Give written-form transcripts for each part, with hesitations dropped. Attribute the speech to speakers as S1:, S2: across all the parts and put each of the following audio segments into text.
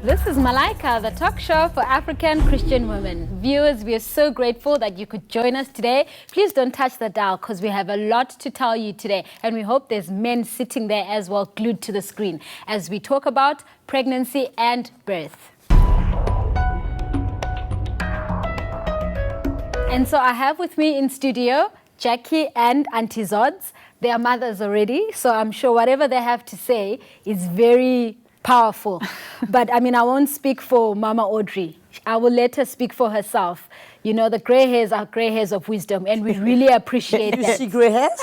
S1: This is Malaika, the talk show for African Christian women. Viewers, we are so grateful that you could join us today. Please don't touch the dial because we have a lot to tell you today. And we hope there's men sitting there as well, glued to the screen, as we talk about pregnancy and birth. And so I have with me in studio Jackie and Auntie Zods. They are mothers already, so I'm sure whatever they have to say is very powerful. But I mean, I won't speak for Mama Audrey. I will let her speak for herself. You know, the gray hairs are gray hairs of wisdom, and we really appreciate that.
S2: You see gray hairs?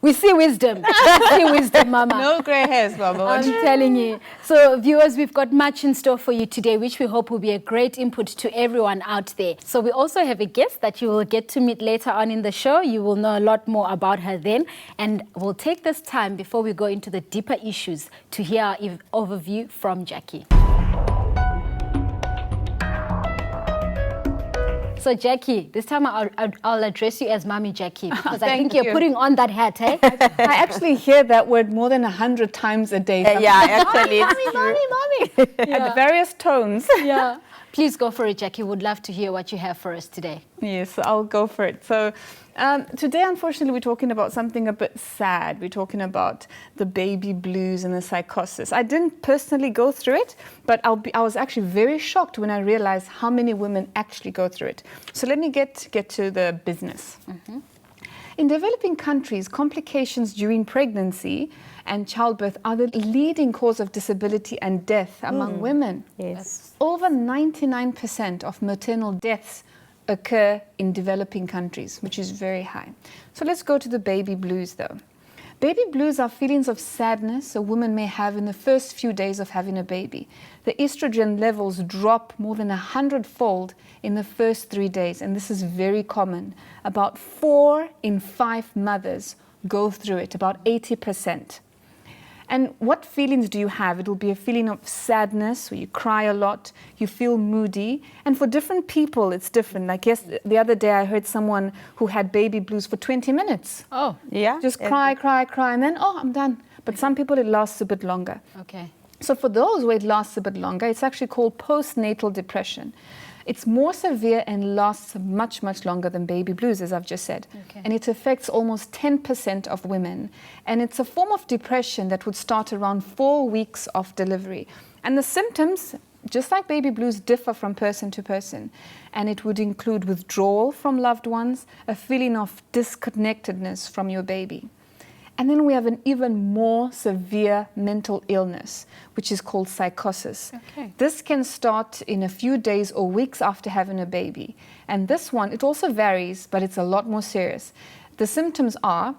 S1: We see wisdom. We see wisdom, Mama.
S3: No gray hairs, Mama.
S1: I'm telling you. So, viewers, we've got much in store for you today, which we hope will be a great input to everyone out there. So, we also have a guest that you will get to meet later on in the show. You will know a lot more about her then. And we'll take this time before we go into the deeper issues to hear our overview from Jackie. So, Jackie, this time I'll address you as Mommy Jackie because I think you're putting on that hat, eh?
S3: I actually hear that word more than 100 times a day.
S2: Yeah, actually.
S1: Mommy.
S3: At various tones.
S1: Yeah. Please go for it, Jackie. Would love to hear what you have for us today.
S3: Yes, I'll go for it. So today, unfortunately, we're talking about something a bit sad. We're talking about the baby blues and the psychosis. I didn't personally go through it, but I was actually very shocked when I realized how many women actually go through it. So let me get to the business. Mm-hmm. In developing countries, complications during pregnancy and childbirth are the leading cause of disability and death among women.
S2: Yes.
S3: Over 99% of maternal deaths occur in developing countries, which is very high. So let's go to the baby blues though. Baby blues are feelings of sadness a woman may have in the first few days of having a baby. The estrogen levels drop more than 100-fold in the first 3 days, and this is very common. About 4 in 5 mothers go through it, about 80%. And what feelings do you have? It will be a feeling of sadness, where you cry a lot, you feel moody. And for different people, it's different. Like the other day, I heard someone who had baby blues for 20 minutes.
S1: Oh,
S2: Yeah.
S3: Just cry, and then, oh, I'm done. But some people, it lasts a bit longer.
S1: okay.
S3: So for those where it lasts a bit longer, it's actually called postnatal depression. It's more severe and lasts much, much longer than baby blues, as I've just said.
S1: Okay.
S3: And it affects almost 10% of women. And it's a form of depression that would start around 4 weeks of delivery. And the symptoms, just like baby blues, differ from person to person. And it would include withdrawal from loved ones, a feeling of disconnectedness from your baby. And then we have an even more severe mental illness, which is called psychosis.
S1: Okay.
S3: This can start in a few days or weeks after having a baby. And this one, it also varies, but it's a lot more serious. The symptoms are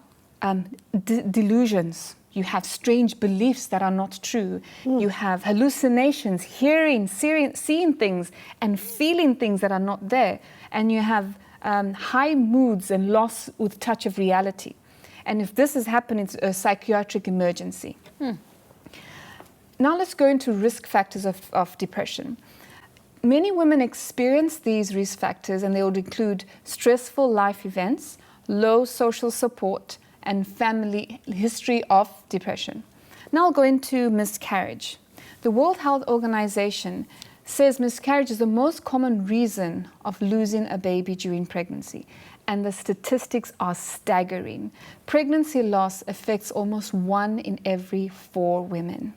S3: delusions. You have strange beliefs that are not true. You have hallucinations, hearing, seeing things, and feeling things that are not there. And you have high moods and loss with touch of reality. And if this is happening, it's a psychiatric emergency. Now let's go into risk factors of depression. Many women experience these risk factors, and they would include stressful life events, low social support, and family history of depression. Now I'll go into miscarriage. The World Health Organization says miscarriage is the most common reason of losing a baby during pregnancy. And the statistics are staggering. Pregnancy loss affects almost 1 in every 4 women.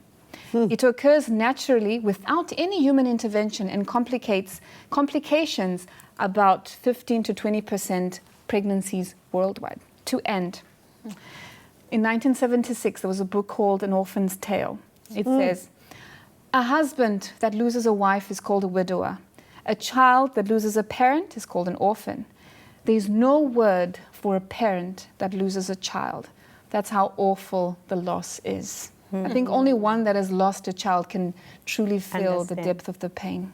S3: It occurs naturally without any human intervention and complications about 15 to 20% pregnancies worldwide. To end, in 1976, there was a book called An Orphan's Tale. It says, a husband that loses a wife is called a widower. A child that loses a parent is called an orphan. There's no word for a parent that loses a child. That's how awful the loss is. I think only one that has lost a child can truly feel the depth of the pain.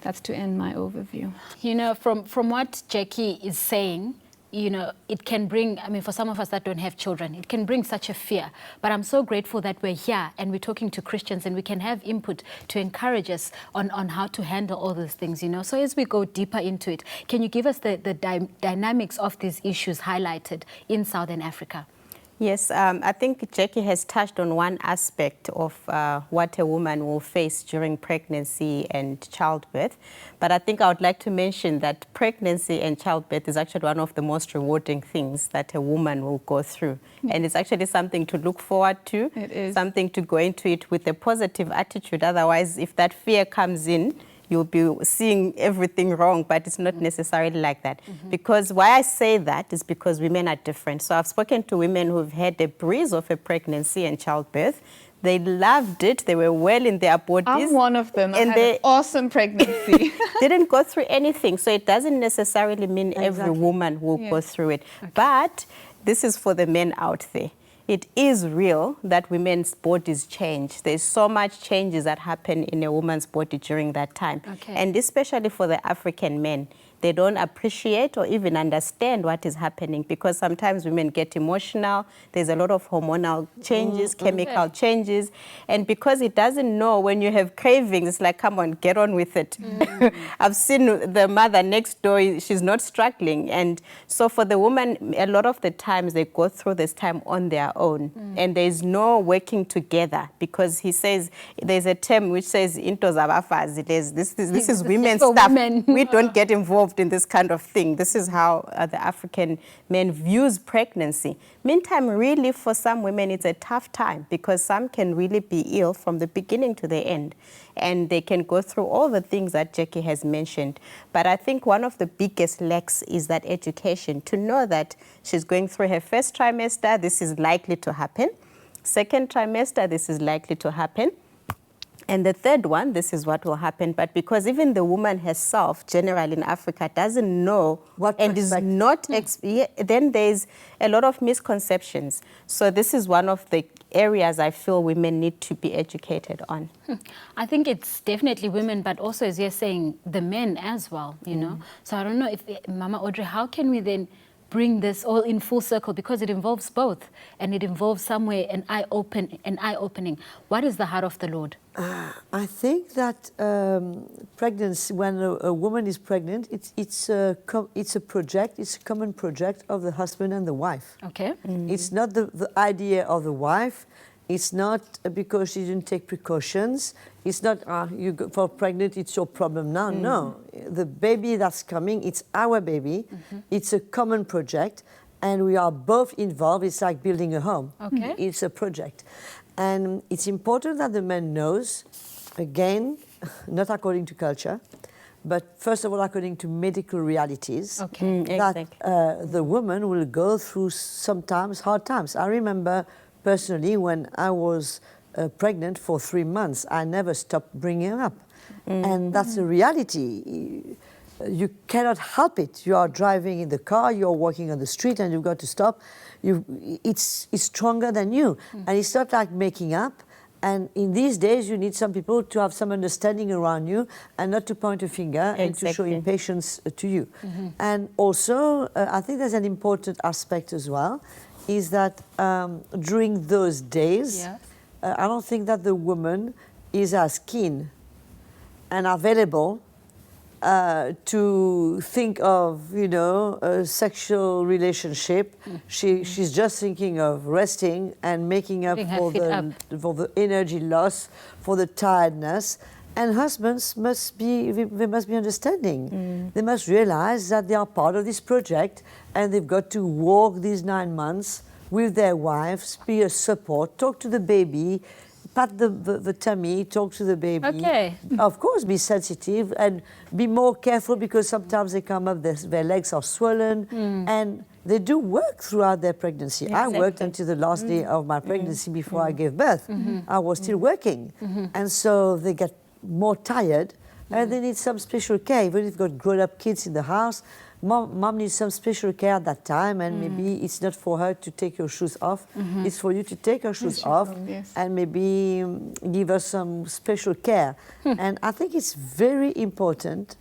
S3: That's to end my overview.
S1: You know, from what Jackie is saying, you know, it can bring, I mean, for some of us that don't have children, it can bring such a fear. But I'm so grateful that we're here and we're talking to Christians and we can have input to encourage us on how to handle all those things, you know. So as we go deeper into it, can you give us the dynamics of these issues highlighted in Southern Africa?
S2: Yes, I think Jackie has touched on one aspect of what a woman will face during pregnancy and childbirth. But I think I would like to mention that pregnancy and childbirth is actually one of the most rewarding things that a woman will go through. And it's actually something to look forward to.
S3: It is.
S2: Something to go into it with a positive attitude. Otherwise, if that fear comes in, you'll be seeing everything wrong, but it's not necessarily like that. Because why I say that is because women are different. So I've spoken to women who've had a breeze of a pregnancy and childbirth. They loved it. They were well in their bodies.
S3: I'm one of them.
S2: And
S3: I had an awesome pregnancy.
S2: didn't go through anything. So it doesn't necessarily mean every woman will go through it. Okay. But this is for the men out there. It is real that women's bodies change. There's so much changes that happen in a woman's body during that time. Okay. And especially for the African men, they don't appreciate or even understand what is happening because sometimes women get emotional. There's a lot of hormonal changes, chemical changes. And because it doesn't know when you have cravings, it's like, come on, get on with it. I've seen the mother next door, she's not struggling. And so for the woman, a lot of the times they go through this time on their own. And there's no working together because he says, there's a term which says, into zabafazi, this is women's stuff. Women. We don't get involved in this kind of thing. This is how the African men views pregnancy. Meantime, really for some women, it's a tough time because some can really be ill from the beginning to the end. And they can go through all the things that Jackie has mentioned. But I think one of the biggest lacks is that education, to know that she's going through her first trimester, this is likely to happen. Second trimester, this is likely to happen. And the third one, this is what will happen. But because even the woman herself, generally in Africa, doesn't know what and is not, then there's a lot of misconceptions. So this is one of the areas I feel women need to be educated on.
S1: I think it's definitely women, but also, as you're saying, the men as well, you know. So I don't know if, Mama Audrey, how can we then bring this all in full circle, because it involves both, and it involves somewhere an eye-opening. What is the heart of the Lord?
S4: I think that pregnancy, when a woman is pregnant, it's a project, it's a common project of the husband and the wife.
S1: Okay.
S4: It's not the idea of the wife. It's not because she didn't take precautions. It's not, you go for pregnant, it's your problem now. No, the baby that's coming, it's our baby. It's a common project, and we are both involved. It's like building a home.
S1: Okay.
S4: It's a project. And it's important that the man knows, again, not according to culture, but first of all, according to medical realities, that the woman will go through sometimes hard times. I remember personally, when I was pregnant for 3 months, I never stopped bringing up. And that's a reality. You cannot help it. You are driving in the car, you're walking on the street, and you've got to stop. It's stronger than you. And it's not like making up. And in these days, you need some people to have some understanding around you and not to point a finger and to show impatience to you. And also, I think there's an important aspect as well, is that during those days, I don't think that the woman is as keen and available to think of, you know, a sexual relationship. She's just thinking of resting and making up for the energy loss, for the tiredness. And husbands must be understanding. They must realize that they are part of this project and they've got to walk these 9 months with their wives, be a support, talk to the baby, pat the tummy, talk to the baby.
S1: Okay.
S4: Of course, be sensitive and be more careful, because sometimes they come up, their legs are swollen, and they do work throughout their pregnancy. Exactly. I worked until the last day of my pregnancy before I gave birth. I was still working. And so they get more tired, and they need some special care. Even if you've got grown-up kids in the house, Mom needs some special care at that time, and maybe it's not for her to take your shoes off. It's for you to take her shoes off and maybe give her some special care. And I think it's very important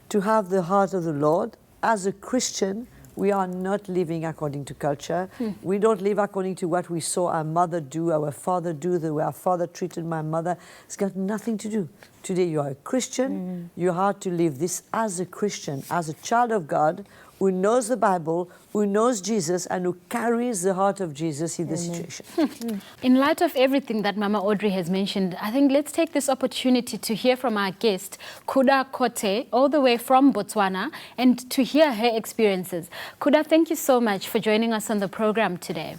S4: to have the heart of the Lord. As a Christian, we are not living according to culture. We don't live according to what we saw our mother do, our father do, the way our father treated my mother. It's got nothing to do. Today you are a Christian. You have to live this as a Christian, as a child of God, who knows the Bible, who knows Jesus, and who carries the heart of Jesus in this situation.
S1: In light of everything that Mama Audrey has mentioned, I think let's take this opportunity to hear from our guest, Kuda Kote, all the way from Botswana, and to hear her experiences. Kuda, thank you so much for joining us on the program today.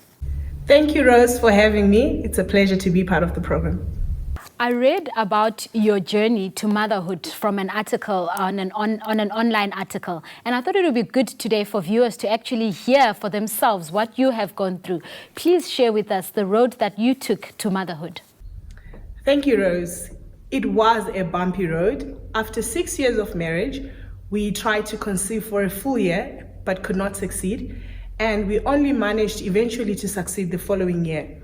S5: Thank you, Rose, for having me. It's a pleasure to be part of the program.
S1: I read about your journey to motherhood from an article on an online article, and I thought it would be good today for viewers to actually hear for themselves what you have gone through. Please share with us the road that you took to motherhood.
S5: Thank you, Rose. It was a bumpy road. After 6 years of marriage, we tried to conceive for a full year, but could not succeed, and we only managed eventually to succeed the following year.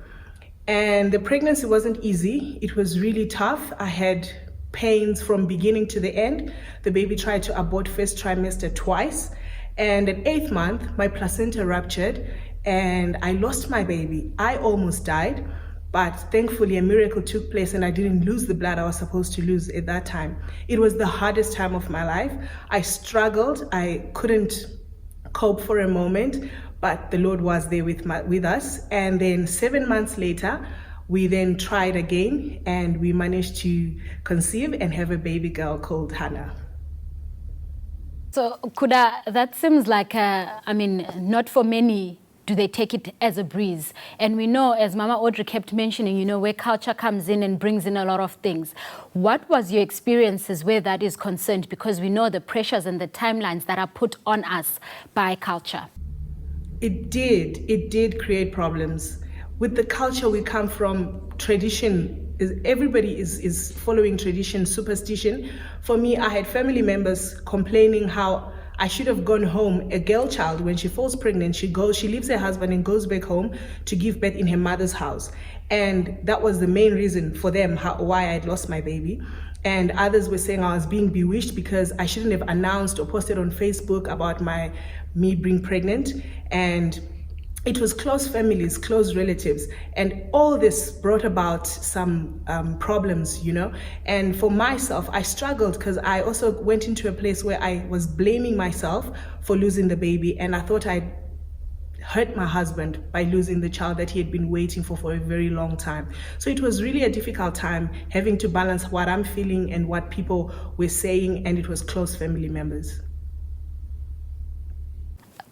S5: And the pregnancy wasn't easy. It was really tough. I had pains from beginning to the end. The baby tried to abort first trimester twice. And at 8th month, my placenta ruptured and I lost my baby. I almost died, but thankfully a miracle took place and I didn't lose the blood I was supposed to lose at that time. It was the hardest time of my life. I struggled. I couldn't cope for a moment, but the Lord was there with us. And then 7 months later, we then tried again and we managed to conceive and have a baby girl called Hannah.
S1: So Kuda, that seems like, not for many do they take it as a breeze. And we know, as Mama Audrey kept mentioning, where culture comes in and brings in a lot of things. What was your experiences where that is concerned? Because we know the pressures and the timelines that are put on us by culture.
S5: It did create problems. With the culture we come from, tradition, everybody is following tradition, superstition. For me, I had family members complaining how I should have gone home. A girl child, when she falls pregnant, she leaves her husband and goes back home to give birth in her mother's house. And that was the main reason for them why I had lost my baby. And others were saying I was being bewitched because I shouldn't have announced or posted on Facebook about me being pregnant. And it was close families, close relatives, and all this brought about some problems, And for myself, I struggled because I also went into a place where I was blaming myself for losing the baby, and I thought I'd hurt my husband by losing the child that he had been waiting for a very long time. So it was really a difficult time having to balance what I'm feeling and what people were saying, and it was close family members.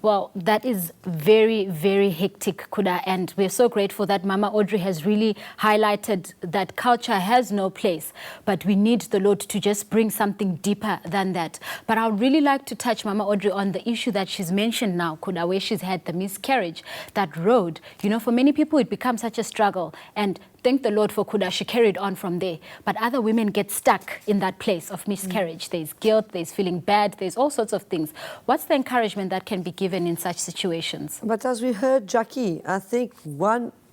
S1: Well, that is very, very hectic, Kuda, and we're so grateful that Mama Audrey has really highlighted that culture has no place, but we need the Lord to just bring something deeper than that. But I would really like to touch Mama Audrey on the issue that she's mentioned now, Kuda, where she's had the miscarriage. That road, for many people it becomes such a struggle, and thank the Lord for Kuda, she carried on from there. But other women get stuck in that place of miscarriage. There's guilt, there's feeling bad, there's all sorts of things. What's the encouragement that can be given in such situations?
S4: But as we heard Jackie, I think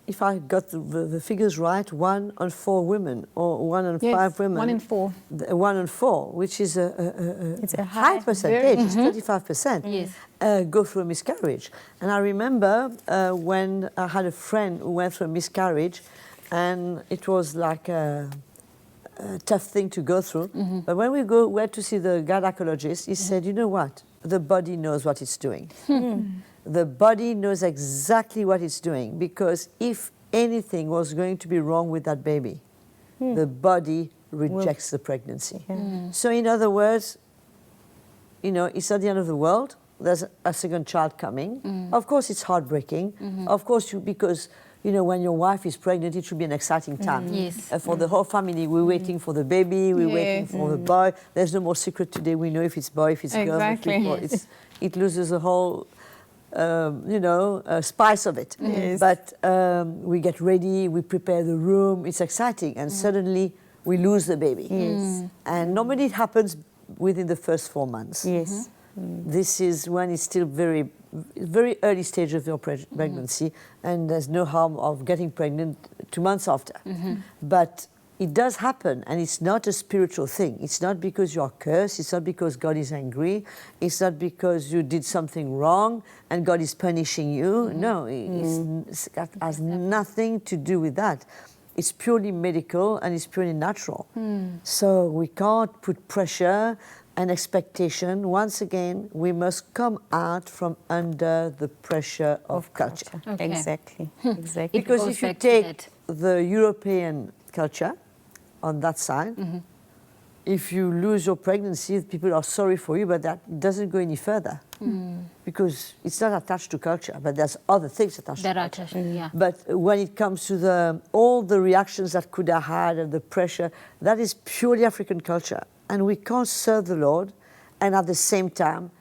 S4: if I got the figures right, 1 on 4 women, or 1 on 5 women.
S3: 1 in 4.
S4: 1 on 4, which is
S2: it's a
S4: high percentage, it's 35%,
S1: yes.
S4: Go through a miscarriage. And I remember when I had a friend who went through a miscarriage, and it was like a tough thing to go through. Mm-hmm. But when we went to see the gynecologist, he said, you know what? The body knows what it's doing. The body knows exactly what it's doing, because if anything was going to be wrong with that baby, the body rejects the pregnancy. So in other words, it's not the end of the world. There's a second child coming. Of course, it's heartbreaking. Of course, because when your wife is pregnant, it should be an exciting time.
S1: Yes.
S4: For the whole family, we're waiting for the baby, we're waiting for the boy. There's no more secret today. We know if it's boy, if it's girl.
S3: Exactly.
S4: It loses the whole, spice of it.
S3: Yes.
S4: But we get ready, we prepare the room, it's exciting. And suddenly, we lose the baby.
S2: Yes.
S4: And normally it happens within the first 4 months.
S2: Yes.
S4: This is when it's still very early stage of your pregnancy, and there's no harm of getting pregnant 2 months after. But it does happen, and it's not a spiritual thing. It's not because you are cursed, it's not because God is angry, it's not because you did something wrong and God is punishing you. No, it has nothing to do with that. It's purely medical and it's purely natural. So we can't put pressure and expectation, once again, we must come out from under the pressure of culture.
S2: Okay. Exactly. Exactly.
S4: Because if you take the European culture on that side, if you lose your pregnancy, people are sorry for you, but that doesn't go any further. Because it's not attached to culture, but there's other things attached to culture.
S1: Yeah.
S4: But when it comes to all the reactions that could have had and the pressure, that is purely African culture. And we can't serve the Lord and at the same time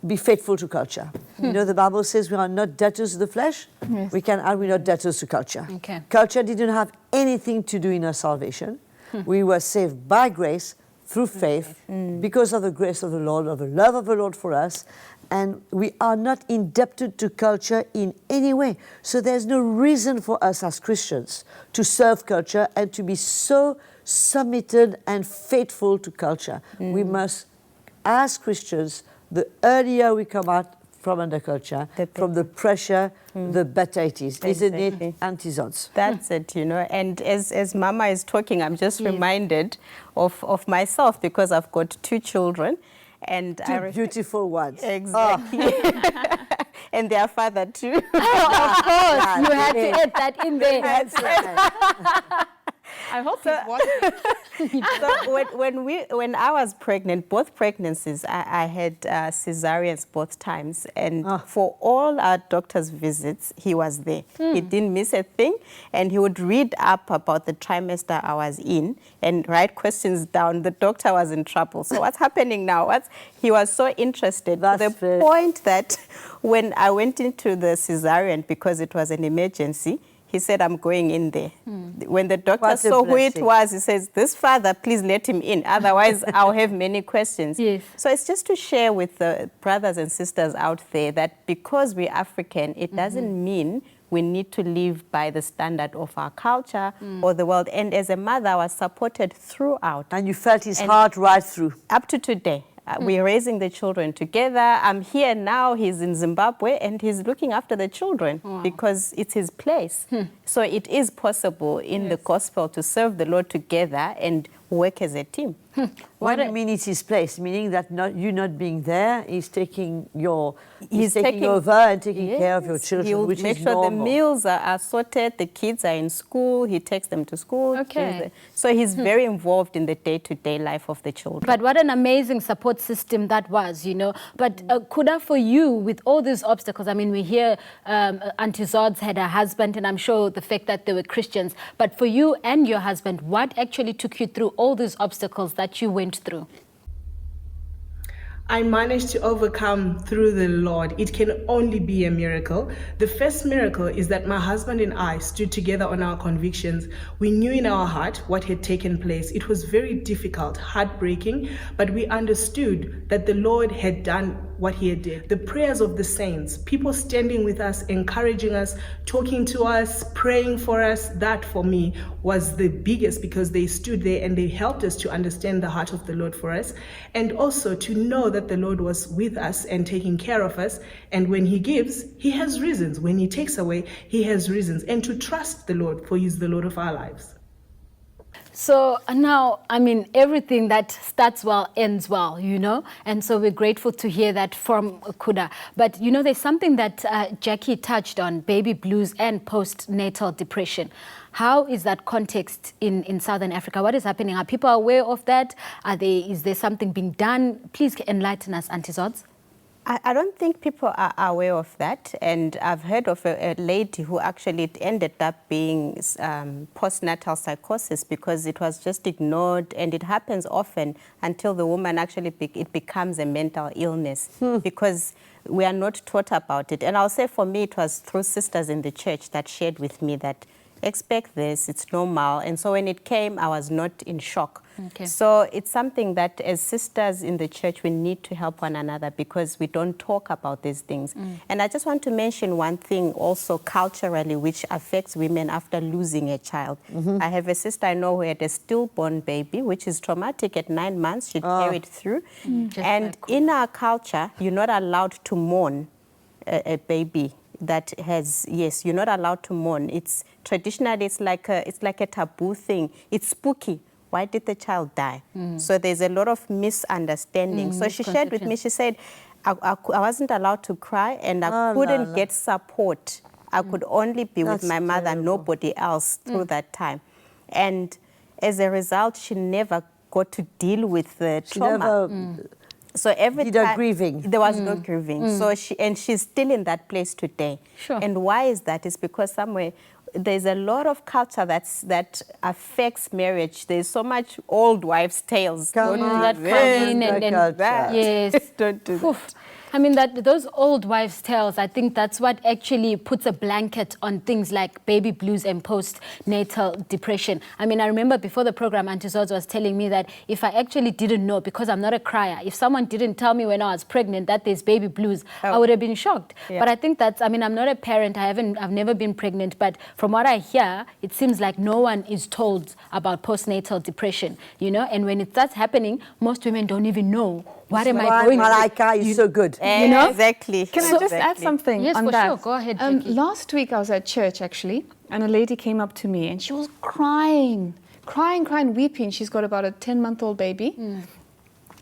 S4: be faithful to culture. You know, the Bible says we are not debtors to the flesh.
S3: Yes.
S4: We can add we're not debtors to culture.
S1: Okay.
S4: Culture didn't have anything to do in our salvation. We were saved by grace through faith because of the grace of the Lord, of the love of the Lord for us. And we are not indebted to culture in any way. So there's no reason for us as Christians to serve culture and to be so submitted and faithful to culture. We must, as Christians, the earlier we come out from under culture, from the pressure, the better it is. Isn't it, Auntie Zods?
S2: That's it, you know. And as Mama is talking, I'm just reminded of myself because I've got 2 children. And
S4: Two beautiful ones.
S2: Exactly. And their father too.
S1: Oh, of course, you had to add that in there.
S4: That's right.
S3: I hope he's watching.
S2: So when I was pregnant, both pregnancies, I had cesareans both times. And for all our doctor's visits, he was there. He didn't miss a thing. And he would read up about the trimester I was in and write questions down. The doctor was in trouble. So what's happening now? He was so interested to the point that when I went into the cesarean, because it was an emergency, he said, I'm going in there. When the doctor saw who it was, he says, this father, please let him in. Otherwise, I'll have many questions.
S1: Yes.
S2: So it's just to share with the brothers and sisters out there that because we're African, it doesn't mean we need to live by the standard of our culture or the world. And as a mother, I was supported throughout.
S4: And you felt his heart right through.
S2: Up to today. We're raising the children together. I'm here now. He's in Zimbabwe, and he's looking after the children because it's his place. So it is possible in the gospel to serve the Lord together and work as a team.
S4: What do you mean it's his place? Meaning that you not being there, he's taking taking over and taking care of your children, which
S2: make
S4: is
S2: sure
S4: normal.
S2: the meals are sorted, the kids are in school, he takes them to school.
S1: Okay.
S2: So he's very involved in the day-to-day life of the children.
S1: But what an amazing support system that was, you know. But Kuda, for you, with all these obstacles, I mean, we hear Auntie Zods had a husband, and I'm sure the fact that they were Christians. But for you and your husband, what actually took you through all these obstacles that you went through?
S5: I managed to overcome through the Lord. It can only be a miracle. The first miracle is that my husband and I stood together on our convictions. We knew in our heart what had taken place. It was very difficult, heartbreaking, but we understood that the Lord had done what he had did. The prayers of the saints, people standing with us, encouraging us, talking to us, praying for us, that for me was the biggest, because they stood there and they helped us to understand the heart of the Lord for us, and also to know that the Lord was with us and taking care of us. And when he gives, he has reasons. When he takes away, he has reasons. And to trust the Lord, for he's the Lord of our lives.
S1: So now, I mean, everything that starts well ends well, you know, and so we're grateful to hear that from Kuda. But, you know, there's something that Jackie touched on, baby blues and postnatal depression. How is that context in Southern Africa? What is happening? Are people aware of that? Is there something being done? Please enlighten us, Auntie Zods.
S2: I don't think people are aware of that. And I've heard of a lady who actually ended up being postnatal psychosis because it was just ignored, and it happens often until the woman actually, it becomes a mental illness because we are not taught about it. And I'll say for me, it was through sisters in the church that shared with me that expect this, it's normal. And so when it came, I was not in shock.
S1: Okay.
S2: So it's something that as sisters in the church, we need to help one another because we don't talk about these things. And I just want to mention one thing also culturally, which affects women after losing a child. I have a sister I know who had a stillborn baby, which is traumatic at 9 months. She carried through. And in our culture, you're not allowed to mourn a baby that has, you're not allowed to mourn. It's traditionally, it's like a taboo thing. It's spooky why did the child die? So there's a lot of misunderstanding. So she shared with me, she said, I wasn't allowed to cry and I couldn't get support. I could only be with my mother, nobody else through that time. And as a result, she never got to deal with the trauma. So every time
S4: grieving.
S2: There was no grieving. So she's still in that place today.
S1: Sure.
S2: And why is that? It's because somewhere there's a lot of culture that affects marriage. There's so much old wives' tales.
S4: Come on,
S1: that come in and then
S4: culture.
S1: yes.
S2: Don't do that.
S1: I mean, those old wives' tales, I think that's what actually puts a blanket on things like baby blues and postnatal depression. I mean, I remember before the program, Auntie Zods was telling me that if I actually didn't know, because I'm not a crier, if someone didn't tell me when I was pregnant that there's baby blues, I would have been shocked.
S2: Yeah.
S1: But I think I mean, I'm not a parent, I've never been pregnant, but from what I hear, it seems like no one is told about postnatal depression, you know, and when it starts happening, most women don't even know. What am I going through?
S4: Malaika is so good.
S1: You know?
S2: Exactly.
S3: Can I just add something
S1: Yes,
S3: on
S1: for
S3: that?
S1: sure. Go ahead, Jackie.
S3: Last week I was at church actually, and a lady came up to me and she was crying, weeping. She's got about a 10-month-old baby.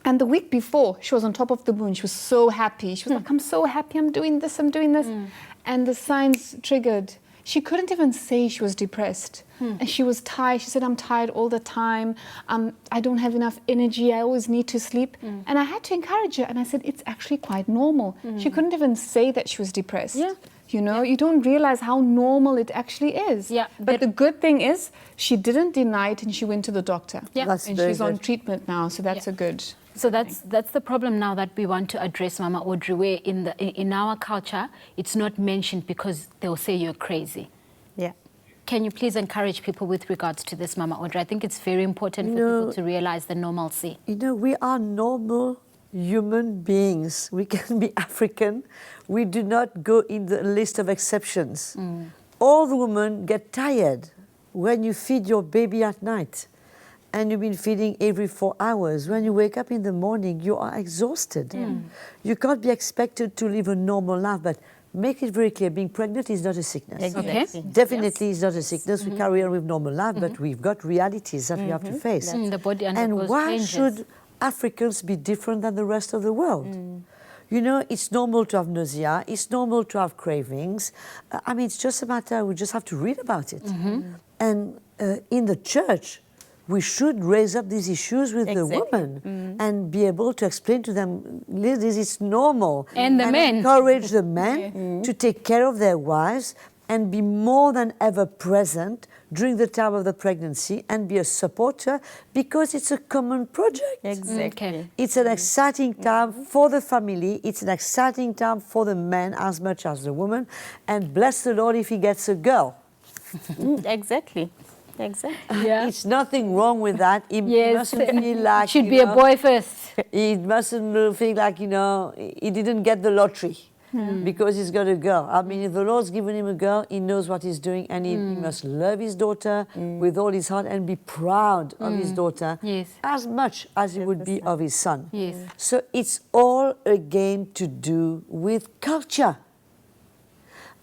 S3: And the week before, she was on top of the moon. She was so happy. She was like, I'm so happy, I'm doing this. And the signs triggered. She couldn't even say she was depressed. And she was tired. She said, I'm tired all the time. I don't have enough energy. I always need to sleep. And I had to encourage her. And I said, it's actually quite normal. She couldn't even say that she was depressed.
S1: Yeah.
S3: You know, you don't realize how normal it actually is.
S1: Yeah.
S3: But the good thing is, she didn't deny it and she went to the doctor.
S1: Yeah.
S4: That's
S3: And
S4: very
S3: she's on
S4: good.
S3: treatment now, so that's a good.
S1: So that's the problem now that we want to address, Mama Audrey, where in our culture, it's not mentioned because they'll say you're crazy.
S2: Yeah.
S1: Can you please encourage people with regards to this, Mama Audrey? I think it's very important for people to realize the normalcy.
S4: You know, we are normal human beings. We can be African. We do not go in the list of exceptions. All the women get tired when you feed your baby at night and you've been feeding every 4 hours. When you wake up in the morning, you are exhausted. You can't be expected to live a normal life, but make it very clear, being pregnant is not a sickness.
S2: Exactly.
S4: Definitely is not a sickness. We carry on with normal life, but we've got realities that we have to face.
S1: The body
S4: And
S1: undergoes
S4: why
S1: changes.
S4: should Africans be different than the rest of the world? You know, it's normal to have nausea. It's normal to have cravings. I mean, it's just a matter, we just have to read about it. And in the church, we should raise up these issues with the women and be able to explain to them, this is normal.
S1: And the men.
S4: Encourage the men to take care of their wives and be more than ever present during the time of the pregnancy and be a supporter because it's a common project.
S2: Exactly.
S1: Okay.
S4: It's an exciting time for the family. It's an exciting time for the man as much as the woman. And bless the Lord if he gets a girl.
S2: Exactly. Exactly.
S1: Yeah.
S4: It's nothing wrong with that. He mustn't feel like,
S1: should be a boy first.
S4: He mustn't feel like, you know, he didn't get the lottery because he's got a girl. I mean, if the Lord's given him a girl, he knows what he's doing and he must love his daughter with all his heart and be proud of his daughter as much as he would be of his son.
S1: Yes.
S4: So it's all again to do with culture.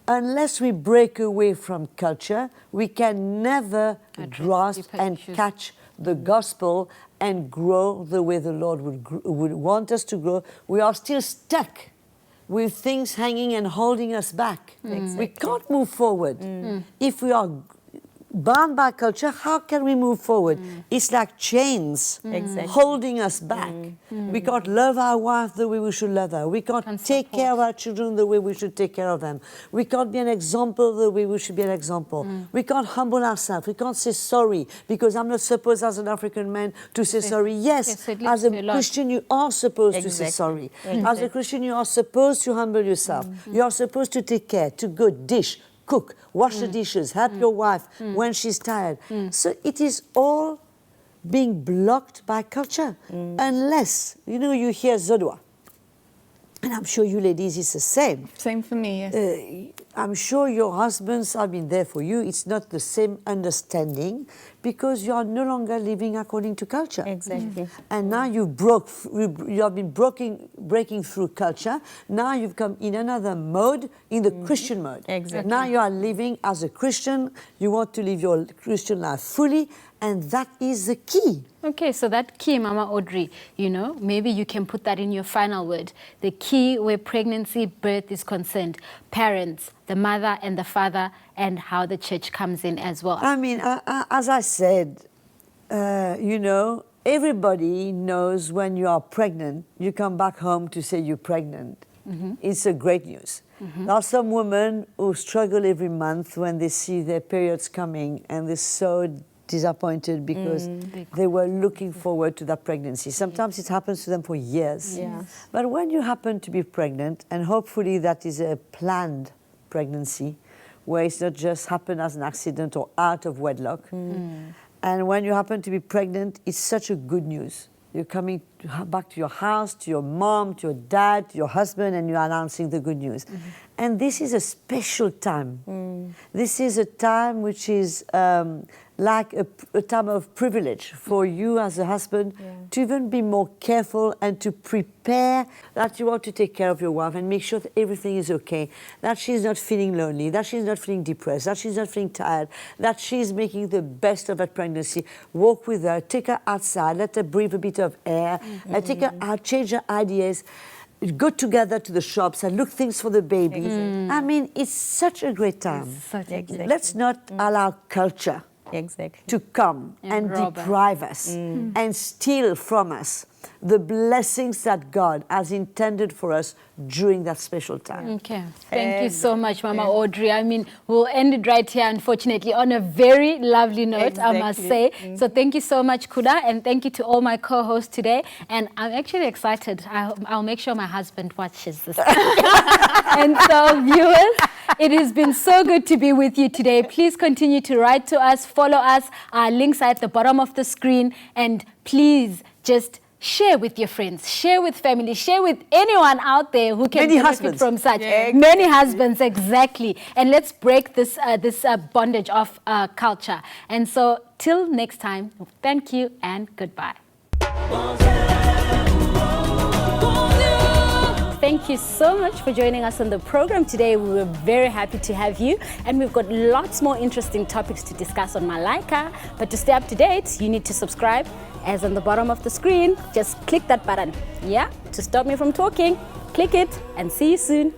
S4: Unless we break away from culture, we can never grasp and catch the gospel and grow the way the Lord would want us to grow. We are still stuck with things hanging and holding us back. We can't move forward. If we are bound by culture, how can we move forward? It's like chains holding us back. We can't love our wife the way we should love her. We can't take care of our children the way we should take care of them. We can't be an example the way we should be an example. We can't humble ourselves. We can't say sorry because I'm not supposed as an African man to say sorry. Yes, as a Christian you are supposed to say sorry. As a Christian you are supposed to humble yourself. You are supposed to take care, to go dish, cook, wash the dishes, help your wife when she's tired. So it is all being blocked by culture. Unless, you know, you hear Zodwa, and I'm sure you ladies is the same.
S3: Same for me, yes.
S4: I'm sure your husbands have been there for you. It's not the same understanding because you are no longer living according to culture.
S2: Exactly.
S4: And now you have been breaking through culture. Now you've come in another mode, in the Christian mode.
S2: Exactly.
S4: Now you are living as a Christian. You want to live your Christian life fully, and that is the key.
S1: Okay, so that key, Mama Audrey, you know, maybe you can put that in your final word. The key where pregnancy, birth is concerned, parents, the mother and the father, and how the church comes in as well.
S4: I mean, as I said, you know, everybody knows when you are pregnant, you come back home to say you're pregnant. It's a great news. There are some women who struggle every month when they see their periods coming and they're so disappointed because they were looking forward to that pregnancy. Sometimes it happens to them for years.
S2: Yes.
S4: But when you happen to be pregnant, and hopefully that is a planned pregnancy, where it's not just happened as an accident or out of wedlock, and when you happen to be pregnant, it's such a good news. You're coming back to your house, to your mom, to your dad, to your husband, and you're announcing the good news. And this is a special time. This is a time which is like a time of privilege for you as a husband to even be more careful and to prepare that you want to take care of your wife and make sure that everything is okay, that she's not feeling lonely, that she's not feeling depressed, that she's not feeling tired, that she's making the best of that pregnancy. Walk with her, take her outside, let her breathe a bit of air, and take her out, change her ideas, go together to the shops and look things for the baby. I mean, it's such a great time. Let's not allow culture to come and deprive us and steal from us the blessings that God has intended for us during that special time.
S1: Okay. Thank you so much, Mama Audrey. I mean, we'll end it right here, unfortunately, on a very lovely note, I must say. So thank you so much, Kuda, and thank you to all my co-hosts today. And I'm actually excited. I'll make sure my husband watches this. And so, viewers, it has been so good to be with you today. Please continue to write to us, follow us. Our links are at the bottom of the screen. And please just share with your friends, share with family, share with anyone out there who can benefit from such. Many husbands, exactly. And let's break this bondage of culture. And so till next time, thank you and goodbye. Thank you so much for joining us on the program today. We were very happy to have you, and we've got lots more interesting topics to discuss on Malaika. But to stay up to date, you need to subscribe, as on the bottom of the screen. Just click that button, to stop me from talking. Click it, and see you soon.